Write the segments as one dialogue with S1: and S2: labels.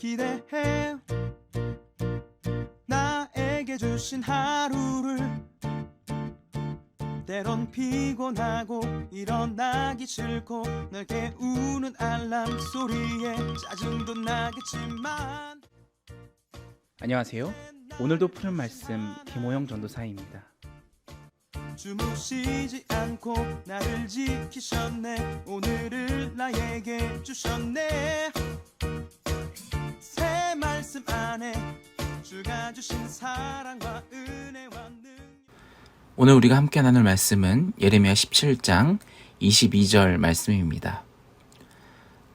S1: 기대해 나에게 주신 하루를 때론 피곤하고 일어나기 싫고 널 깨우는 알람 소리에 짜증도 나겠지만
S2: 안녕하세요. 오늘도 푸른 말씀 김호영 전도사입니다.
S1: 주무시지 않고 나를 지키셨네. 오늘을 나에게 주셨네. 새 말씀 안에 주가 주신 사랑과 은혜와
S2: 오늘 우리가 함께 나눌 말씀은 예레미야 17장 22절 말씀입니다.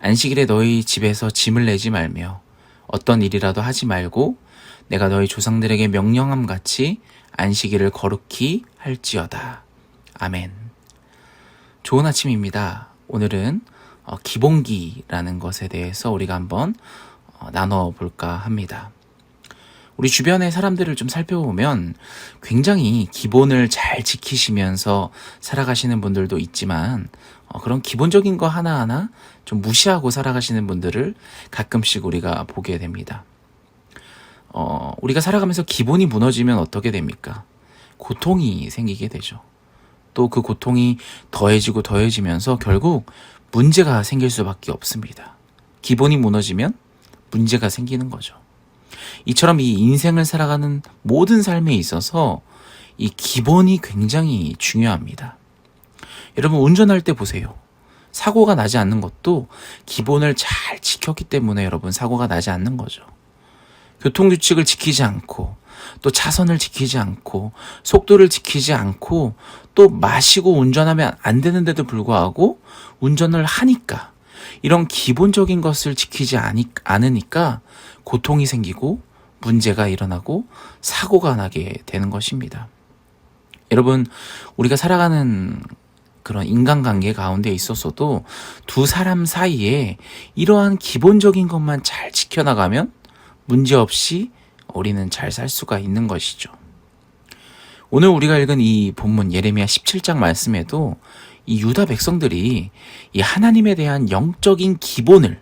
S2: 안식일에 너희 집에서 짐을 내지 말며 어떤 일이라도 하지 말고 내가 너희 조상들에게 명령함 같이 안식일을 거룩히 할지어다. 아멘. 좋은 아침입니다. 오늘은 기본기라는 것에 대해서 우리가 한번 나눠볼까 합니다. 우리 주변의 사람들을 좀 살펴보면 굉장히 기본을 잘 지키시면서 살아가시는 분들도 있지만 그런 기본적인 거 하나하나 좀 무시하고 살아가시는 분들을 가끔씩 우리가 보게 됩니다. 우리가 살아가면서 기본이 무너지면 어떻게 됩니까? 고통이 생기게 되죠. 또 그 고통이 더해지고 더해지면서 결국 문제가 생길 수밖에 없습니다. 기본이 무너지면 문제가 생기는 거죠. 이처럼 이 인생을 살아가는 모든 삶에 있어서 이 기본이 굉장히 중요합니다. 여러분 운전할 때 보세요. 사고가 나지 않는 것도 기본을 잘 지켰기 때문에 여러분 사고가 나지 않는 거죠. 교통규칙을 지키지 않고 또 차선을 지키지 않고 속도를 지키지 않고 또 마시고 운전하면 안 되는데도 불구하고 운전을 하니까 이런 기본적인 것을 지키지 않으니까 고통이 생기고 문제가 일어나고 사고가 나게 되는 것입니다. 여러분 우리가 살아가는 그런 인간관계 가운데 있어서도 두 사람 사이에 이러한 기본적인 것만 잘 지켜나가면 문제없이 우리는 잘 살 수가 있는 것이죠. 오늘 우리가 읽은 이 본문 예레미야 17장 말씀에도 이 유다 백성들이 이 하나님에 대한 영적인 기본을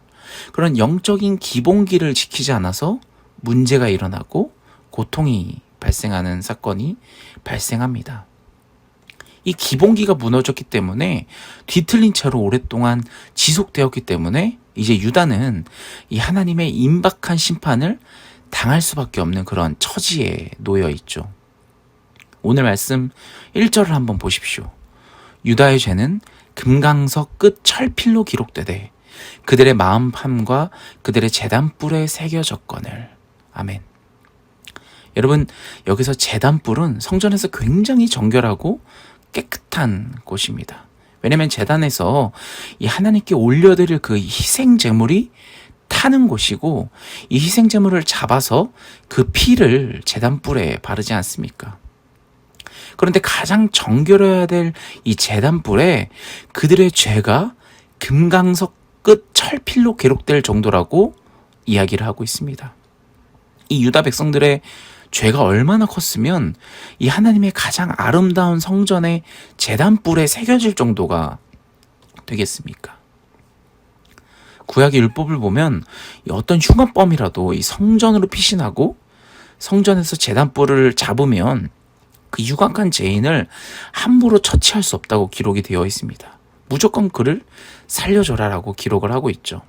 S2: 그런 영적인 기본기를 지키지 않아서 문제가 일어나고 고통이 발생하는 사건이 발생합니다. 이 기본기가 무너졌기 때문에 뒤틀린 채로 오랫동안 지속되었기 때문에 이제 유다는 이 하나님의 임박한 심판을 당할 수밖에 없는 그런 처지에 놓여 있죠. 오늘 말씀 1절을 한번 보십시오. 유다의 죄는 금강석 끝 철필로 기록되되 그들의 마음판과 그들의 제단뿔에 새겨졌거늘. 아멘. 여러분 여기서 제단뿔은 성전에서 굉장히 정결하고 깨끗한 곳입니다. 왜냐하면 제단에서 이 하나님께 올려드릴 그 희생 제물이 타는 곳이고 이 희생 제물을 잡아서 그 피를 제단뿔에 바르지 않습니까? 그런데 가장 정결해야 될 이 제단뿔에 그들의 죄가 금강석 끝 철필로 기록될 정도라고 이야기를 하고 있습니다. 이 유다 백성들의 죄가 얼마나 컸으면 이 하나님의 가장 아름다운 성전의 제단뿔에 새겨질 정도가 되겠습니까? 구약의 율법을 보면 어떤 흉악범이라도 이 성전으로 피신하고 성전에서 제단뿔을 잡으면 그 유각한 죄인을 함부로 처치할 수 없다고 기록이 되어 있습니다. 무조건 그를 살려줘라라고 기록을 하고 있죠.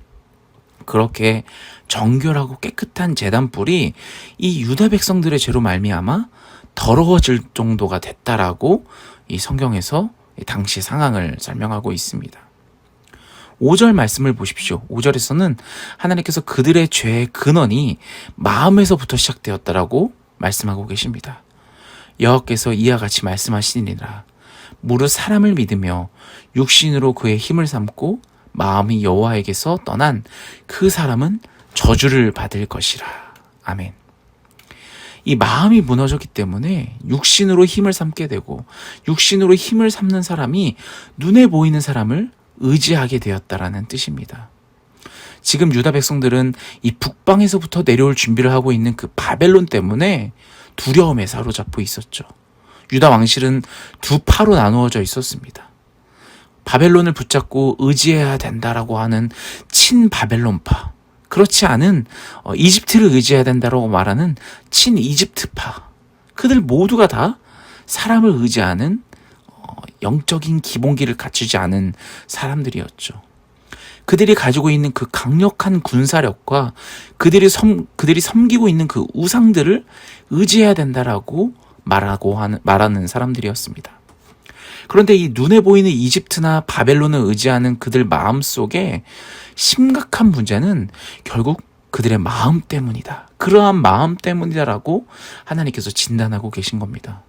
S2: 그렇게 정결하고 깨끗한 제단뿔이 이 유다 백성들의 죄로 말미암아 더러워질 정도가 됐다라고 이 성경에서 당시 상황을 설명하고 있습니다. 5절 말씀을 보십시오. 5절에서는 하나님께서 그들의 죄의 근원이 마음에서부터 시작되었다라고 말씀하고 계십니다. 여호와께서 이와 같이 말씀하시니라. 무릇 사람을 믿으며 육신으로 그의 힘을 삼고 마음이 여호와에게서 떠난 그 사람은 저주를 받을 것이라. 아멘. 이 마음이 무너졌기 때문에 육신으로 힘을 삼게 되고 육신으로 힘을 삼는 사람이 눈에 보이는 사람을 의지하게 되었다라는 뜻입니다. 지금 유다 백성들은 이 북방에서부터 내려올 준비를 하고 있는 그 바벨론 때문에 두려움에 사로잡혀 있었죠. 유다 왕실은 두 파로 나누어져 있었습니다. 바벨론을 붙잡고 의지해야 된다라고 하는 친바벨론파, 그렇지 않은 이집트를 의지해야 된다고 말하는 친이집트파, 그들 모두가 다 사람을 의지하는 영적인 기본기를 갖추지 않은 사람들이었죠. 그들이 가지고 있는 그 강력한 군사력과 그들이 섬기고 있는 그 우상들을 의지해야 된다라고 말하는 사람들이었습니다. 그런데 이 눈에 보이는 이집트나 바벨론을 의지하는 그들 마음속에 심각한 문제는 결국 그들의 마음 때문이다. 그러한 마음 때문이다라고 하나님께서 진단하고 계신 겁니다.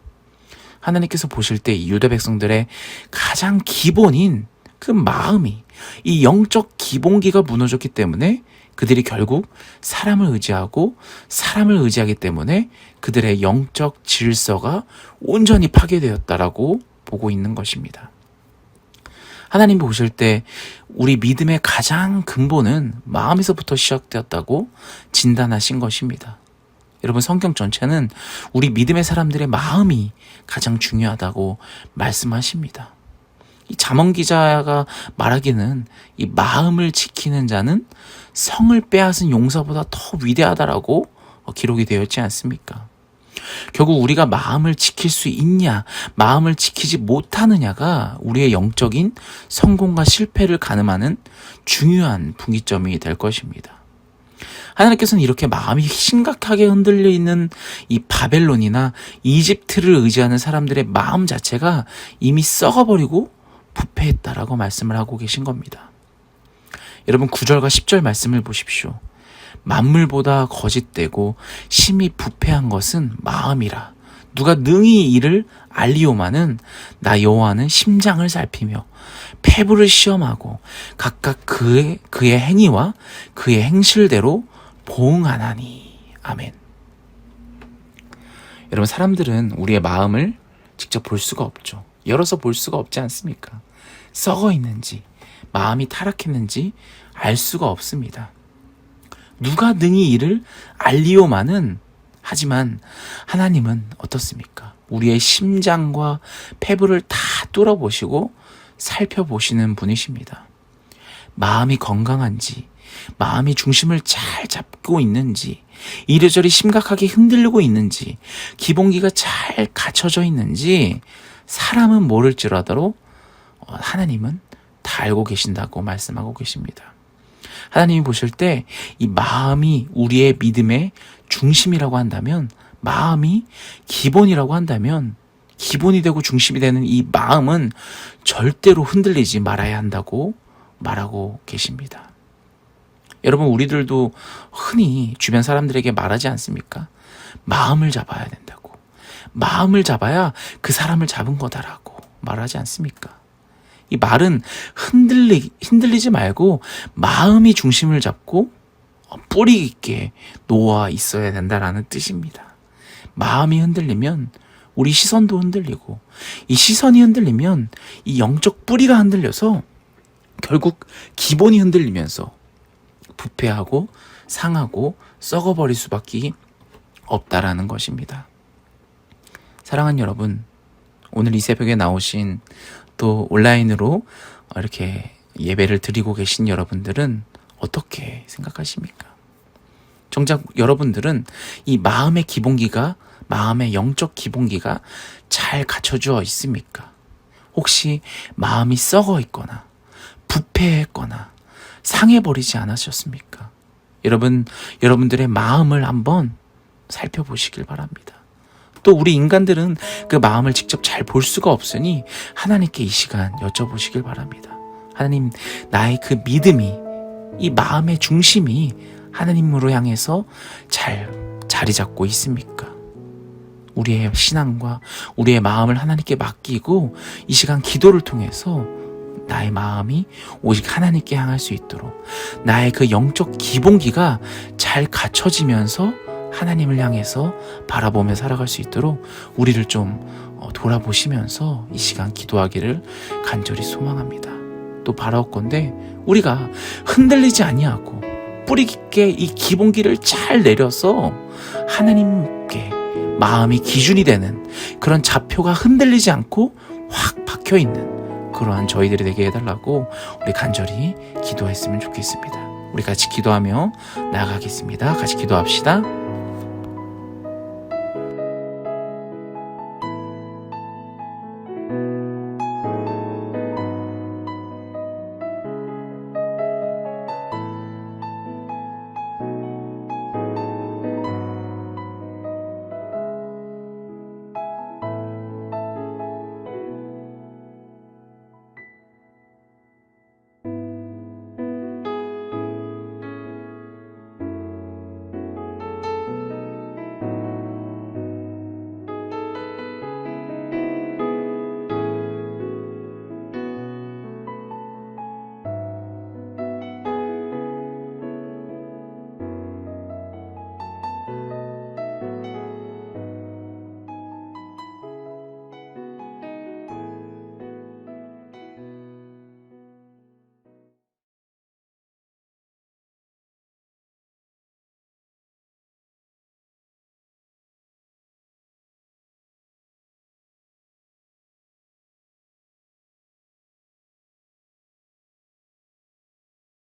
S2: 하나님께서 보실 때 이 유다 백성들의 가장 기본인 그 마음이, 이 영적 기본기가 무너졌기 때문에 그들이 결국 사람을 의지하기 때문에 그들의 영적 질서가 온전히 파괴되었다라고 보고 있는 것입니다. 하나님 보실 때 우리 믿음의 가장 근본은 마음에서부터 시작되었다고 진단하신 것입니다. 여러분, 성경 전체는 우리 믿음의 사람들의 마음이 가장 중요하다고 말씀하십니다. 이 잠언 기자가 말하기는 이 마음을 지키는 자는 성을 빼앗은 용사보다 더 위대하다라고 기록이 되어 있지 않습니까? 결국 우리가 마음을 지킬 수 있냐, 마음을 지키지 못하느냐가 우리의 영적인 성공과 실패를 가늠하는 중요한 분기점이 될 것입니다. 하나님께서는 이렇게 마음이 심각하게 흔들려 있는 이 바벨론이나 이집트를 의지하는 사람들의 마음 자체가 이미 썩어버리고 부패했다라고 말씀을 하고 계신 겁니다. 여러분, 9절과 10절 말씀을 보십시오. 만물보다 거짓되고 심히 부패한 것은 마음이라. 누가 능히 이를 알리오마는 나 여호와는 심장을 살피며 폐부를 시험하고 각각 그의 행위와 그의 행실대로 보응하나니. 아멘. 여러분, 사람들은 우리의 마음을 직접 볼 수가 없죠. 열어서 볼 수가 없지 않습니까? 썩어 있는지, 마음이 타락했는지 알 수가 없습니다. 누가 능히 이를 알리오마는, 하지만 하나님은 어떻습니까? 우리의 심장과 폐부를 다 뚫어보시고 살펴보시는 분이십니다. 마음이 건강한지, 마음이 중심을 잘 잡고 있는지, 이래저래 심각하게 흔들리고 있는지, 기본기가 잘 갖춰져 있는지 사람은 모를지라도 하나님은 다 알고 계신다고 말씀하고 계십니다. 하나님이 보실 때 이 마음이 우리의 믿음의 중심이라고 한다면, 마음이 기본이라고 한다면, 기본이 되고 중심이 되는 이 마음은 절대로 흔들리지 말아야 한다고 말하고 계십니다. 여러분, 우리들도 흔히 주변 사람들에게 말하지 않습니까? 마음을 잡아야 된다고. 마음을 잡아야 그 사람을 잡은 거다라고 말하지 않습니까? 이 말은 흔들리지 말고 마음이 중심을 잡고 뿌리 있게 놓아 있어야 된다라는 뜻입니다. 마음이 흔들리면 우리 시선도 흔들리고, 이 시선이 흔들리면 이 영적 뿌리가 흔들려서 결국 기본이 흔들리면서 부패하고 상하고 썩어버릴 수밖에 없다라는 것입니다. 사랑하는 여러분, 오늘 이 새벽에 나오신, 또 온라인으로 이렇게 예배를 드리고 계신 여러분들은 어떻게 생각하십니까? 정작 여러분들은 이 마음의 기본기가, 마음의 영적 기본기가 잘 갖춰져 있습니까? 혹시 마음이 썩어 있거나 부패했거나 상해버리지 않으셨습니까? 여러분들의 마음을 한번 살펴보시길 바랍니다. 또 우리 인간들은 그 마음을 직접 잘 볼 수가 없으니 하나님께 이 시간 여쭤보시길 바랍니다. 하나님, 나의 그 믿음이, 이 마음의 중심이 하나님으로 향해서 잘 자리 잡고 있습니까? 우리의 신앙과 우리의 마음을 하나님께 맡기고 이 시간 기도를 통해서 나의 마음이 오직 하나님께 향할 수 있도록, 나의 그 영적 기본기가 잘 갖춰지면서 하나님을 향해서 바라보며 살아갈 수 있도록 우리를 좀 돌아보시면서 이 시간 기도하기를 간절히 소망합니다. 또 바라옵건대 우리가 흔들리지 아니하고 뿌리 깊게 이 기본기를 잘 내려서 하나님께 마음이 기준이 되는 그런 좌표가 흔들리지 않고 확 박혀있는 그러한 저희들이 되게 해달라고 우리 간절히 기도했으면 좋겠습니다. 우리 같이 기도하며 나아가겠습니다. 같이 기도합시다.